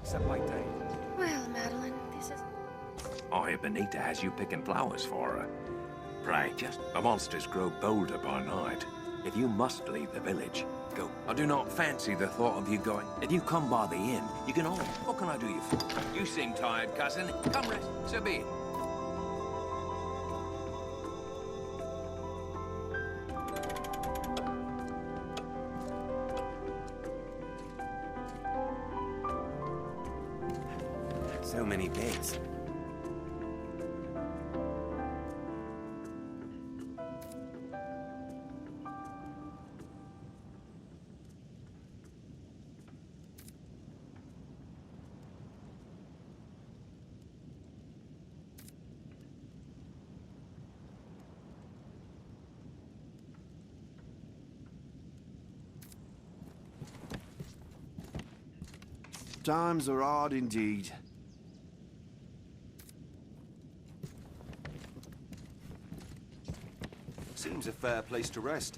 except by day. Well, Madeline, this is... I, Benita, has you picking flowers for her. Pray, just the monsters grow bolder by night. If you must leave the village, go. I do not fancy the thought of you going. If you come by the inn, you can all... What can I do you for? You seem tired, cousin. Come rest. So be it. So many beds. Times are hard indeed. Seems a fair place to rest.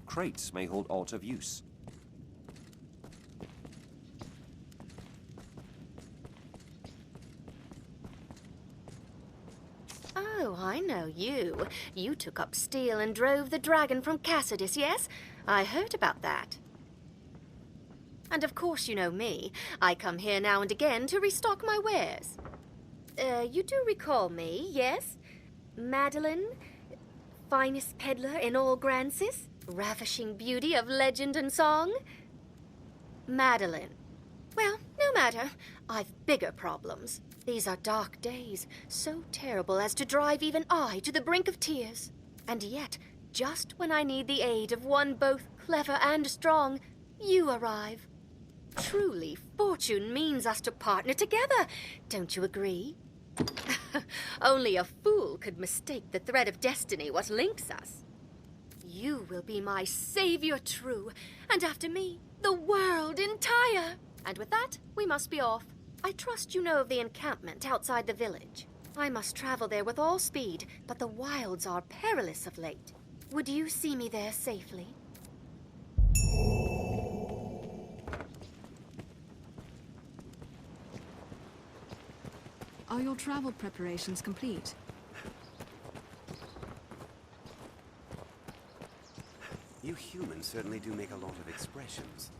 Crates may hold aught of use. Oh, I know you. You took up steel and drove the dragon from Cassidus, yes? I heard about that. And of course you know me. I come here now and again to restock my wares. You do recall me, yes? Madeline? Finest peddler in all Grancis? Ravishing beauty of legend and song? Madeline. Well, no matter. I've bigger problems. These are dark days, so terrible as to drive even I to the brink of tears. And yet, just when I need the aid of one both clever and strong, you arrive. Truly, fortune means us to partner together. Don't you agree? Only a fool could mistake the thread of destiny what links us. You will be my savior true, and after me, the world entire. And with that, we must be off. I trust you know of the encampment outside the village. I must travel there with all speed, but the wilds are perilous of late. Would you see me there safely? Are your travel preparations complete? You humans certainly do make a lot of expressions.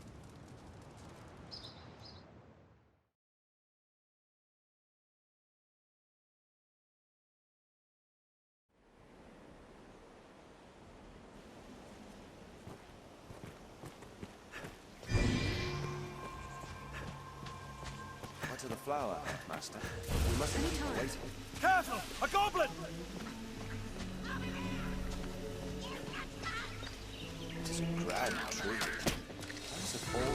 To the flower, master. We must leave the waiting. Careful! A goblin! It is a grand tree. As of all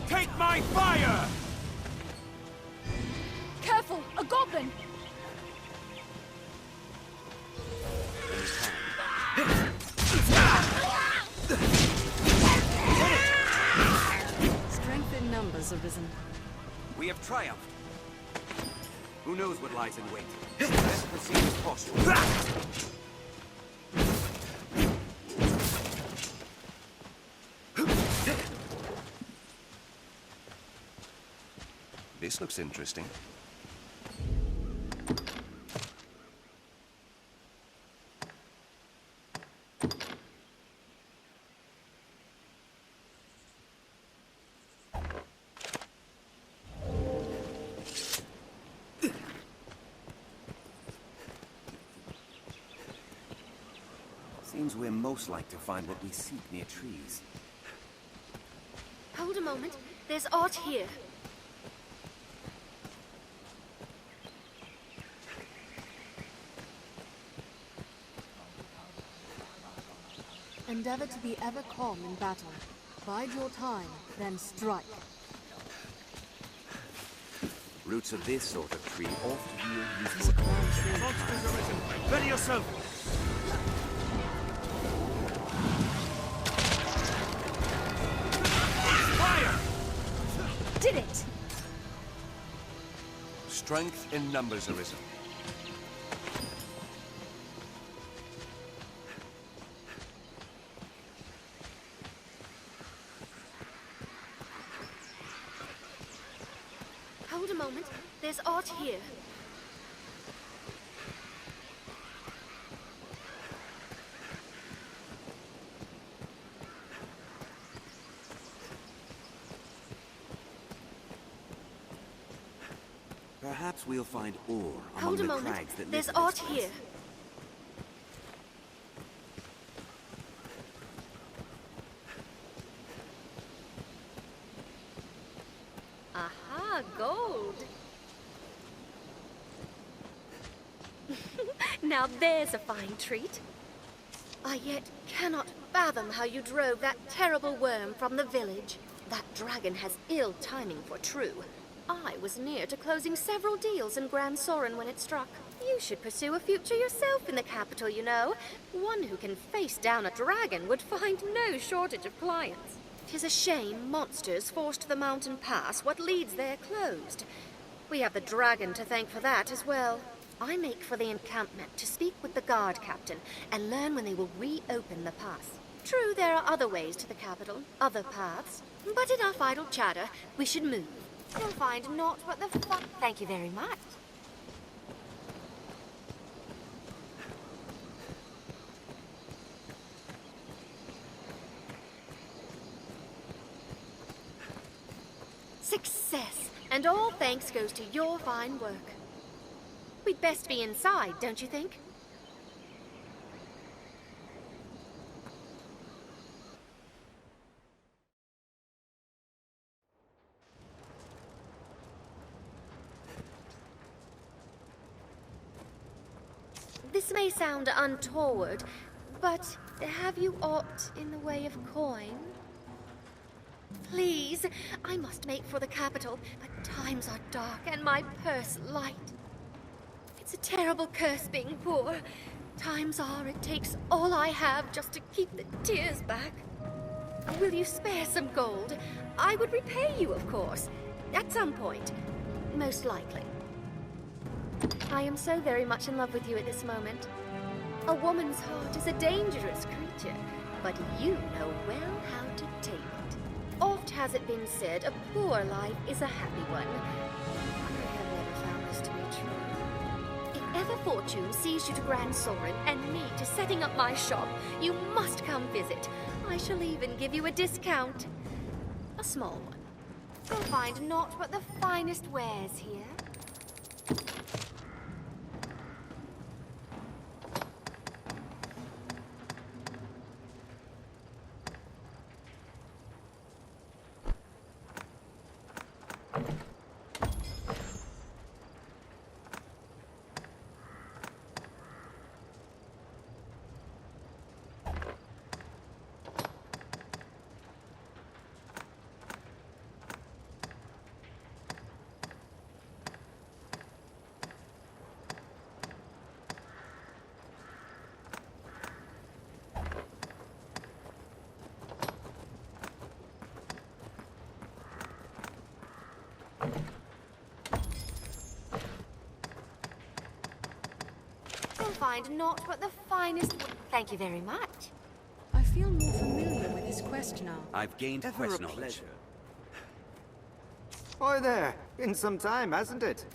Take my fire! Careful! A goblin! Strength in numbers, Arisen. We have triumphed. Who knows what lies in wait? Let's proceed as possible. This looks interesting. Seems we're most like to find what we seek near trees. Hold a moment. There's aught here. Endeavor to be ever calm in battle. Bide your time, then strike. Roots of this sort of tree often yield useful The monster's arisen. Ready yourself. Fire! Did it! Strength in numbers arisen. Hold a moment. There's art here. Perhaps we'll find ore among Hold a the moment. crags that There's live in art this place. here. Aha, gold. Now there's a fine treat. I yet cannot fathom how you drove that terrible worm from the village. That dragon has ill timing for true. I was near to closing several deals in Grand Soren when it struck. You should pursue a future yourself in the capital, you know. One who can face down a dragon would find no shortage of clients. 'Tis a shame monsters forced the mountain pass what leads there closed. We have the dragon to thank for that as well. I make for the encampment to speak with the guard captain and learn when they will reopen the pass. True, there are other ways to the capital, other paths. But enough idle chatter. We should move. You'll find naught but the fun. Thank you very much. Success! And all thanks goes to your fine work. We'd best be inside, don't you think? This may sound untoward, but have you aught in the way of coin? Please, I must make for the capital, but times are dark and my purse light. It's a terrible curse being poor. Times are it takes all I have just to keep the tears back. Will you spare some gold? I would repay you, of course, at some point, most likely. I am so very much in love with you at this moment. A woman's heart is a dangerous creature, but you know well how to tame it. Oft has it been said, a poor life is a happy one. I have never found this to be true. If ever fortune sees you to Grand Soren and me to setting up my shop, you must come visit. I shall even give you a discount. A small one. You'll find naught but the finest wares here. You'll find naught but the finest. Thank you very much. I feel more familiar with this quest now. I've gained Ever quest a knowledge. pleasure. Hi there. Been some time, hasn't it?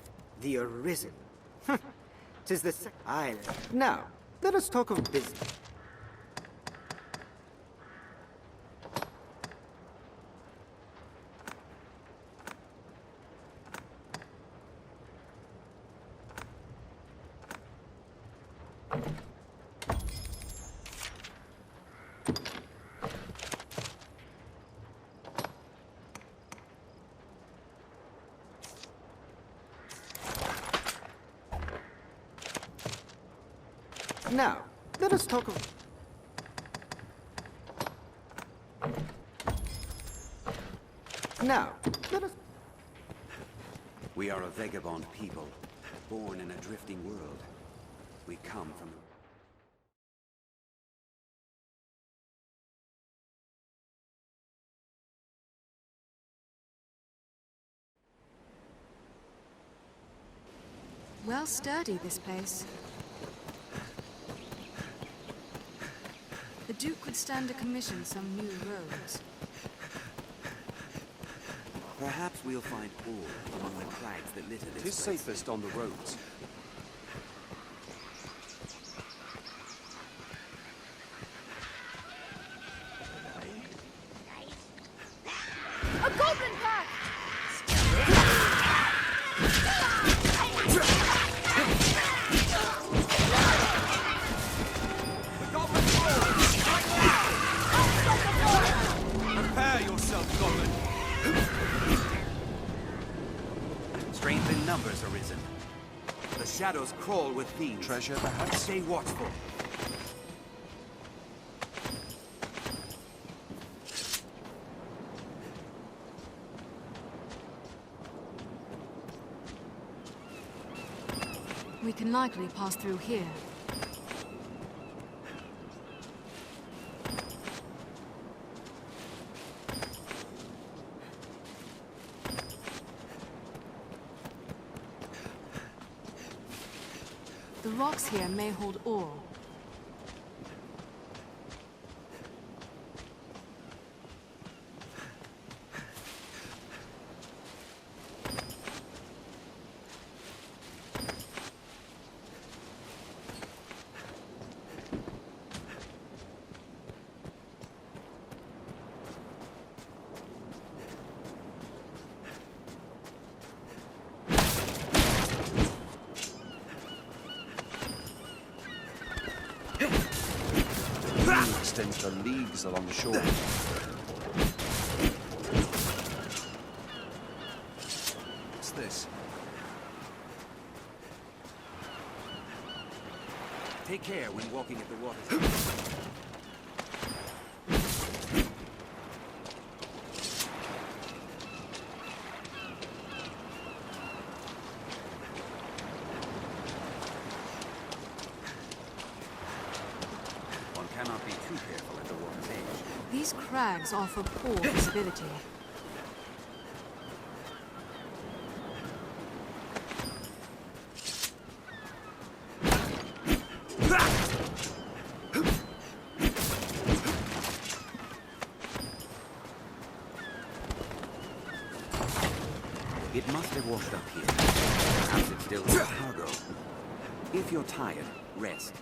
The Arisen. 'Tis the island. Now, let us talk of business. Now, let us talk of... Now, let us... We are a vagabond people, born in a drifting world. We come from... Well sturdy, this place. The Duke could stand to commission some new roads. Perhaps we'll find ore among the crags that litter this It is place. safest on the roads. A goblin pack! Prepare yourself, Goblin! Strength in numbers, Arisen. The shadows crawl with fiends. Treasure, perhaps? Stay watchful. We can likely pass through here. The rocks here may hold ore. Extends for leagues along the shore. What's this? Take care when walking at the water's edge. One cannot be too careful at the water's edge. These crags offer poor visibility. It must have washed up here. Perhaps it still has cargo. If you're tired, rest.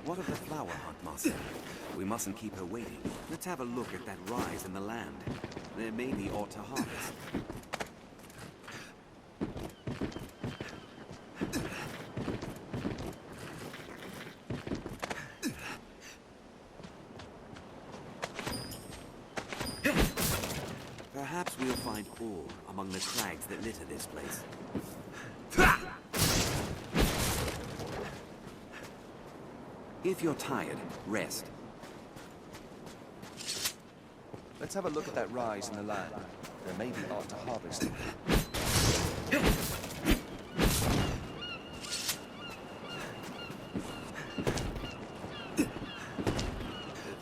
What of the flower hunt, Master? We mustn't keep her waiting. Let's have a look at that rise in the land. There may be aught to harvest. Perhaps we'll find ore among the crags that litter this place. If you're tired, rest. Let's have a look at that rise in the land. There may be art to harvest. The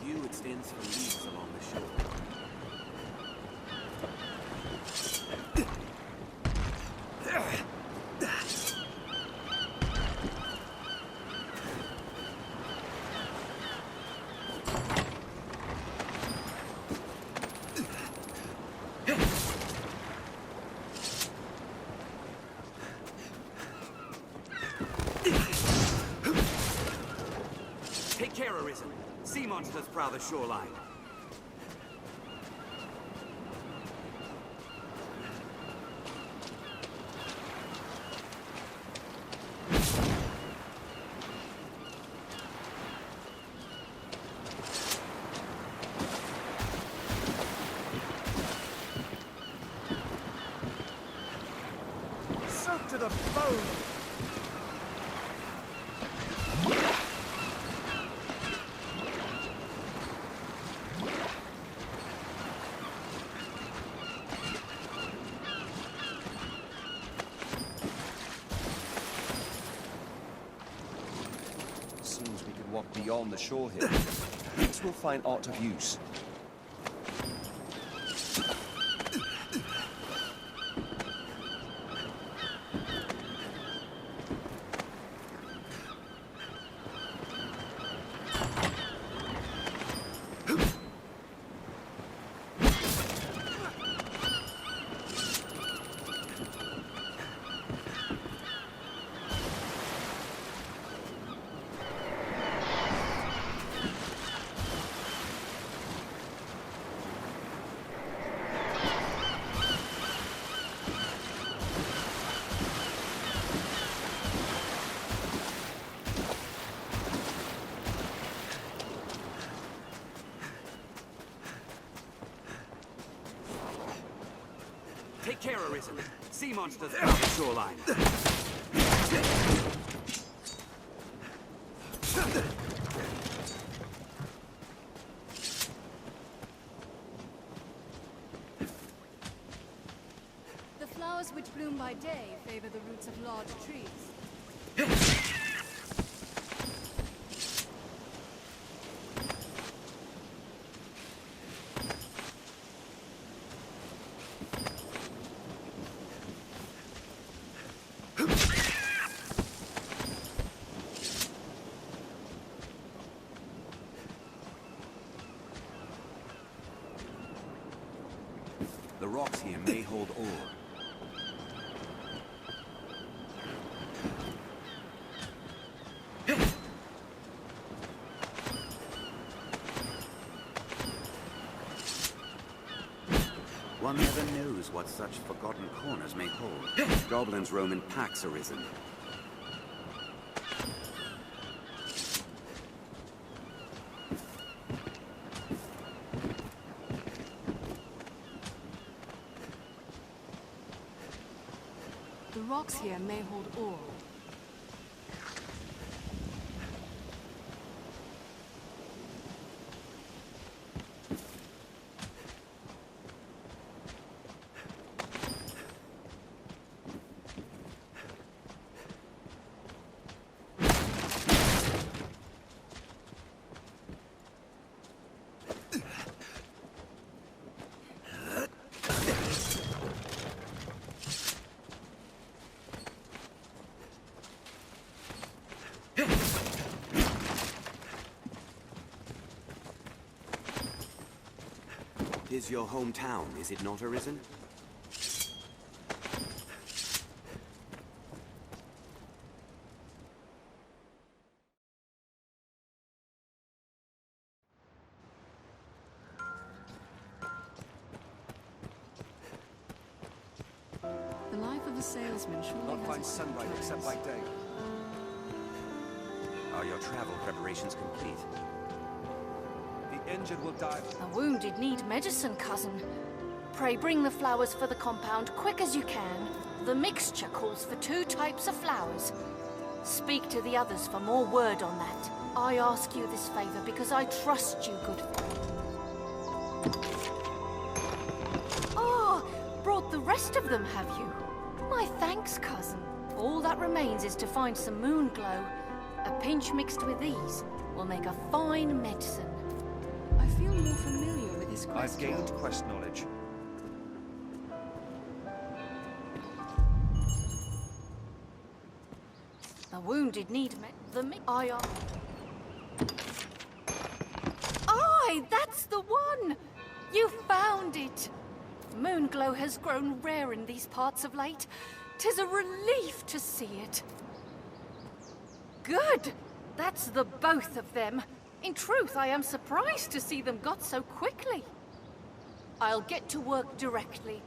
view extends for leagues along the shore. Take care, Arisen. Sea monsters prowl the shoreline. Soaked to the bone! walk beyond the shore here. Perhaps we'll find aught of use. Take care, Arisen. Sea monsters on the shoreline. The flowers which bloom by day favor the roots of large trees. The rocks here may hold ore. One never knows what such forgotten corners may hold. Goblins roam in packs, Arisen. The rocks here may hold ore. Tis your hometown, is it not, Arisen? The life of a salesman surely Not has find its sunlight own except by trials. day. Are your travel preparations complete? The injured will die. The wounded need medicine, cousin. Pray bring the flowers for the compound quick as you can. The mixture calls for 2 types of flowers. Speak to the others for more word on that. I ask you this favor because I trust you, good friend. Ah, brought the rest of them, have you? My thanks, cousin. All that remains is to find some moon glow. A pinch mixed with these will make a fine medicine. I feel more familiar with this quest. I've gained quest knowledge. The wounded need Aye, that's the one! You found it! Moonglow has grown rare in these parts of late. 'Tis a relief to see it. Good! That's the both of them. In truth, I am surprised to see them got so quickly. I'll get to work directly.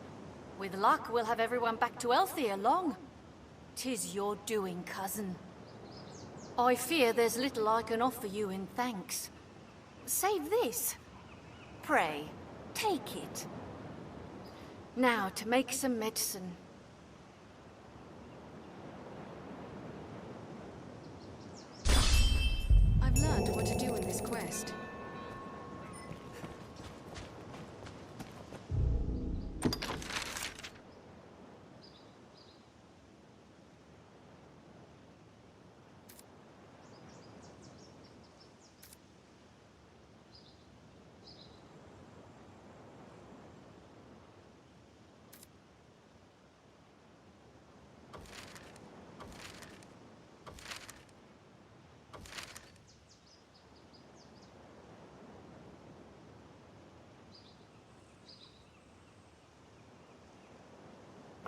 With luck, we'll have everyone back to healthy ere long. 'Tis your doing, cousin. I fear there's little I can offer you in thanks. Save this. Pray, take it. Now to make some medicine. I've learned what to do in this quest.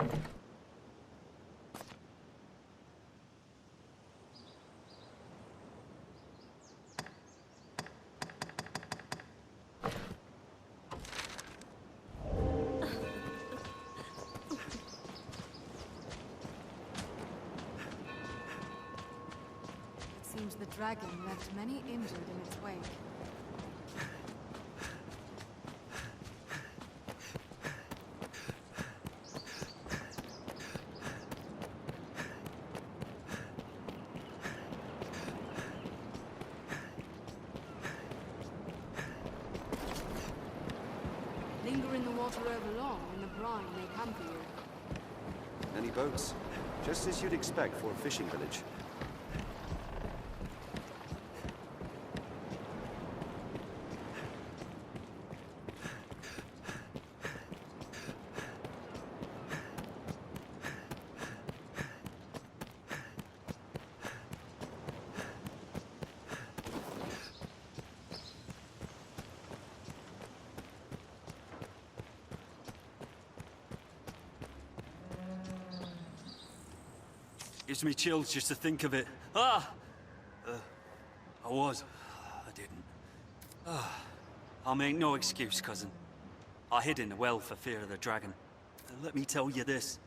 It seems the dragon left many injured in its wake. Linger in the water over long, and the brine may come for you. Any boats? Just as you'd expect for a fishing village. Gives me chills just to think of it. I didn't. I'll make no excuse, cousin. I hid in the well for fear of the dragon. And let me tell you this.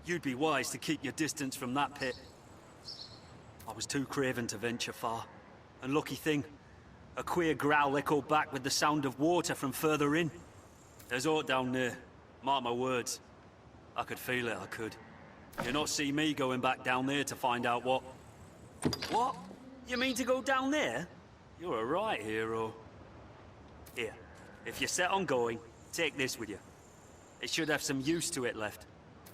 You'd be wise to keep your distance from that pit. I was too craven to venture far. And lucky thing, a queer growl echoed back with the sound of water from further in. There's aught down there. Mark my words. I could feel it, I could. You'll not see me going back down there to find out what... What? You mean to go down there? You're a right hero. Here, if you're set on going, take this with you. It should have some use to it left.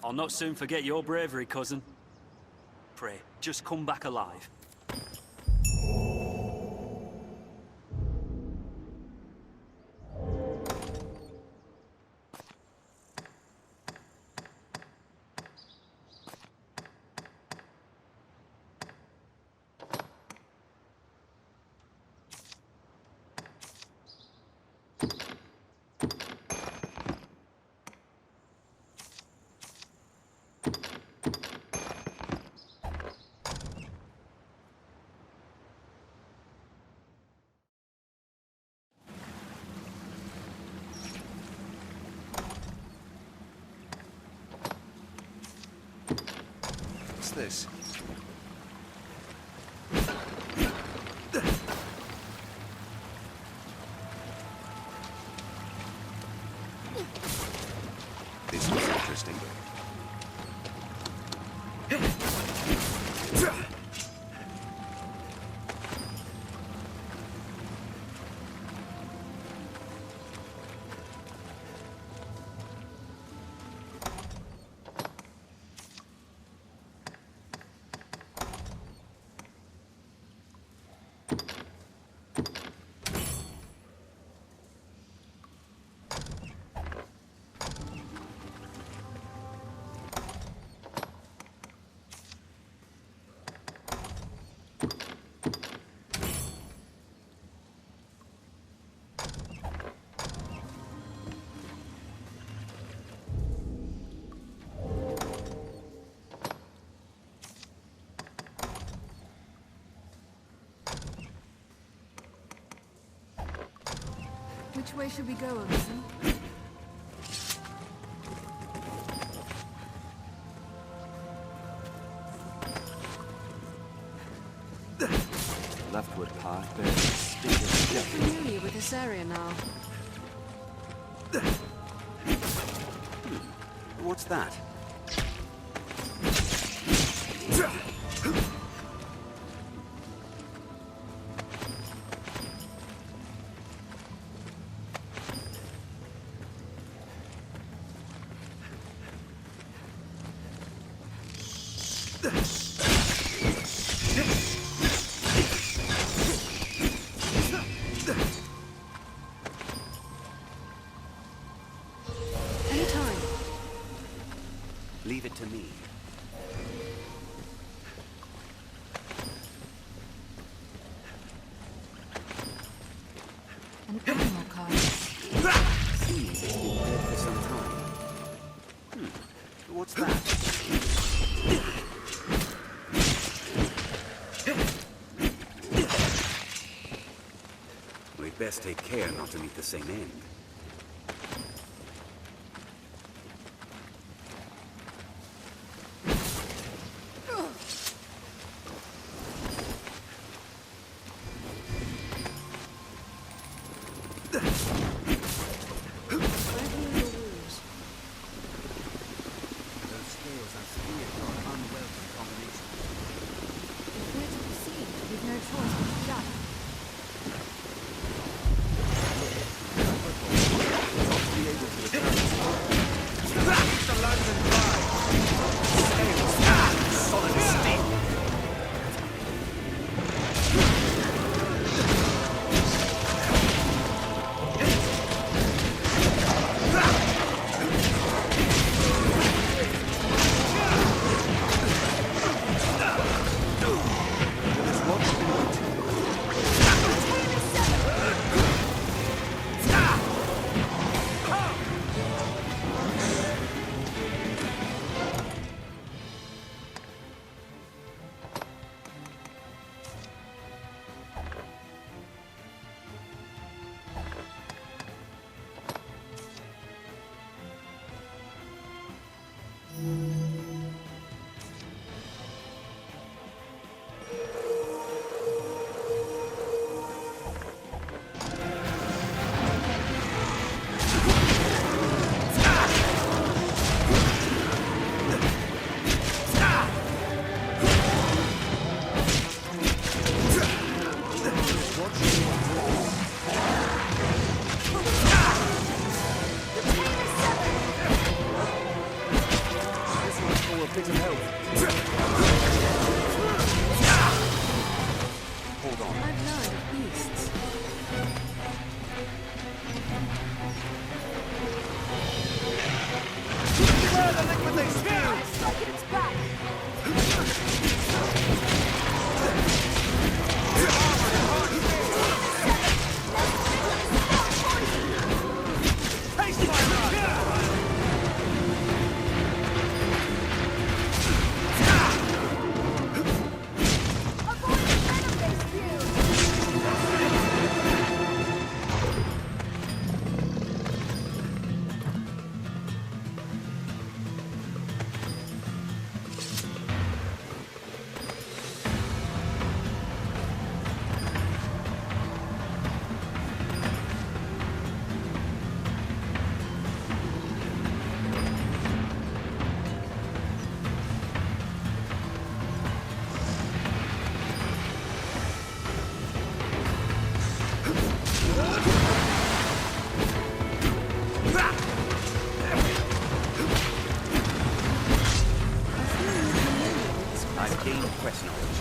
I'll not soon forget your bravery, cousin. Pray, just come back alive. What's this? This was interesting. Which way should we go, Arisen? Leftward path bears steep I'm familiar with this area now. What's that? Anytime. Leave it to me. An animal card. Seems it's been dead for some time. What's that? We'd best take care not to meet the same end.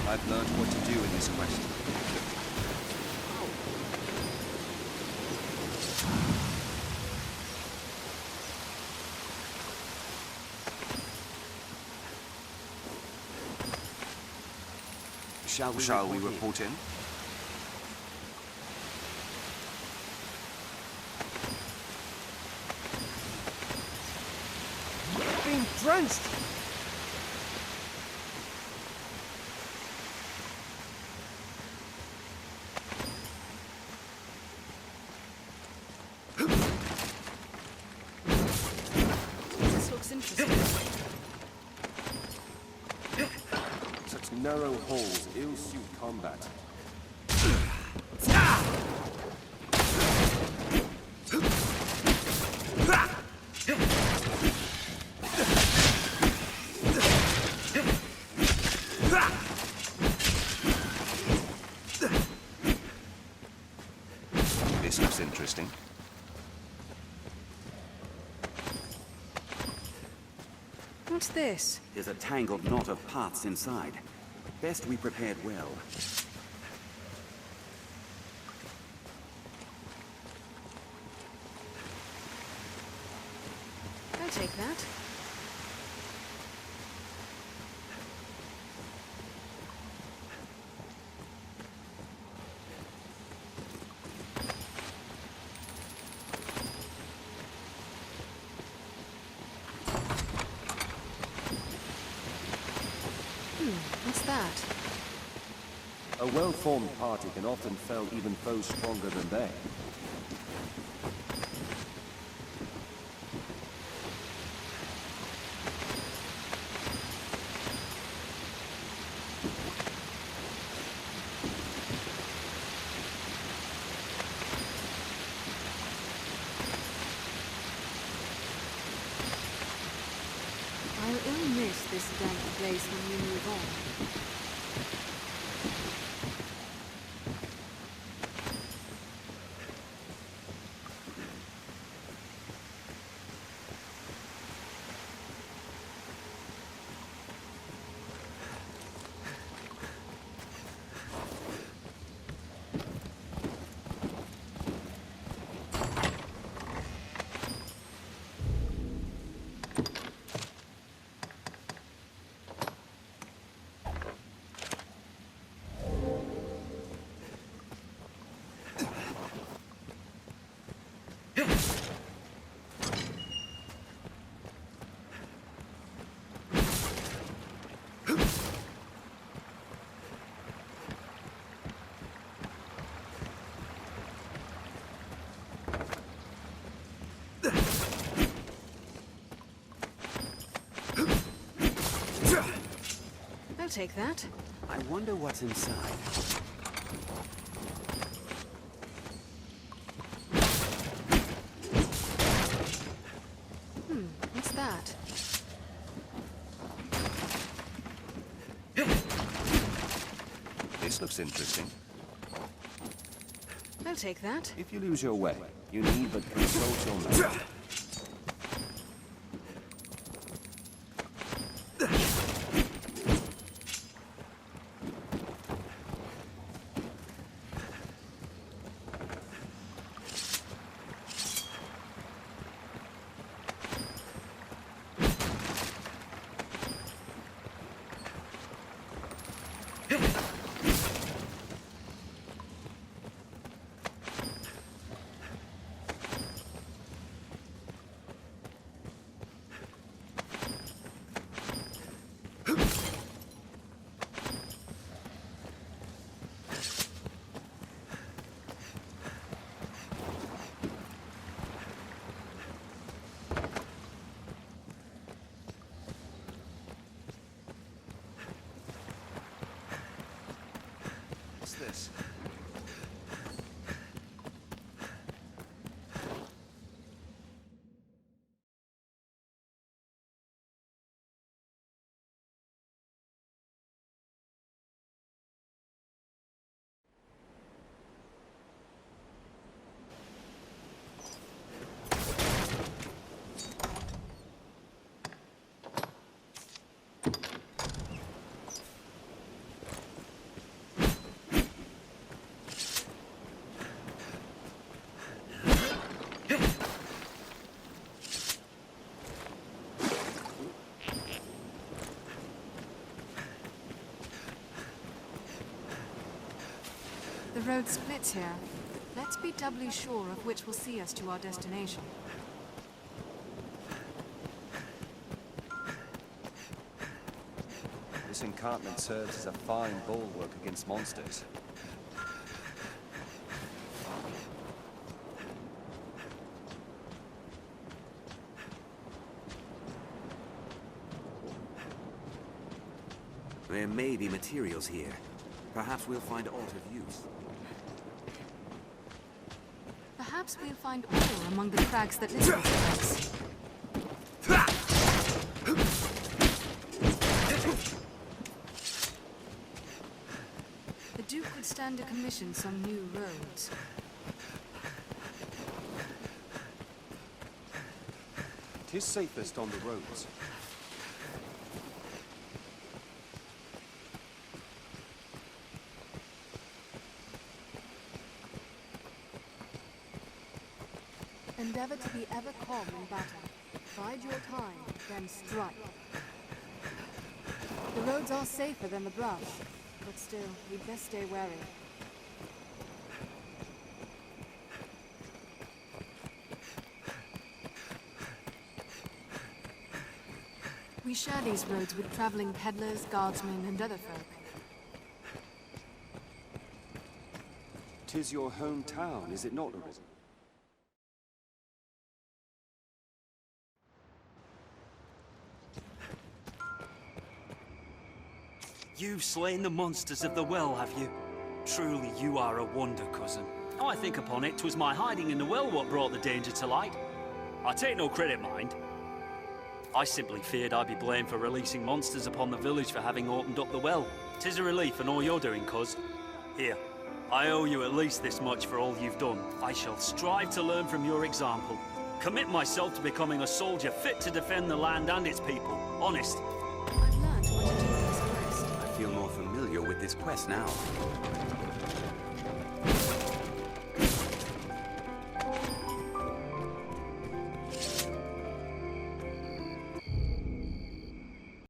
I've learned what to do in this quest. Shall we report in? Being drenched! This looks interesting. Such narrow holes ill-suit combat. This looks interesting. What's this? There's a tangled knot of paths inside. Best we prepared well. I'll take that. that? A well-formed party can often fell even foes stronger than they. I'll ill miss this dank place when we move on. I'll take that. I wonder what's inside. What's that? This looks interesting. I'll take that. If you lose your way, you need but consult your mind. What's this? The road splits here. Let's be doubly sure of which will see us to our destination. This encampment serves as a fine bulwark against monsters. There may be materials here. Perhaps we'll find aught of use. Perhaps we'll find ore among the crags that listen to us. The Duke would stand to commission some new roads. Tis safest on the roads. Endeavor to be ever calm in battle. Bide your time, then strike. The roads are safer than the brush, but still, we'd best stay wary. We share these roads with traveling peddlers, guardsmen, and other folk. 'Tis your hometown, is it not, Arisen? You've slain the monsters of the well, have you? Truly, you are a wonder, cousin. I think upon it, 'twas my hiding in the well what brought the danger to light. I take no credit, mind. I simply feared I'd be blamed for releasing monsters upon the village for having opened up the well. 'Tis a relief in all you're doing, cuz. Here, I owe you at least this much for all you've done. I shall strive to learn from your example. Commit myself to becoming a soldier fit to defend the land and its people. Honest. I've learned what to do with this quest. I feel more familiar with this quest now.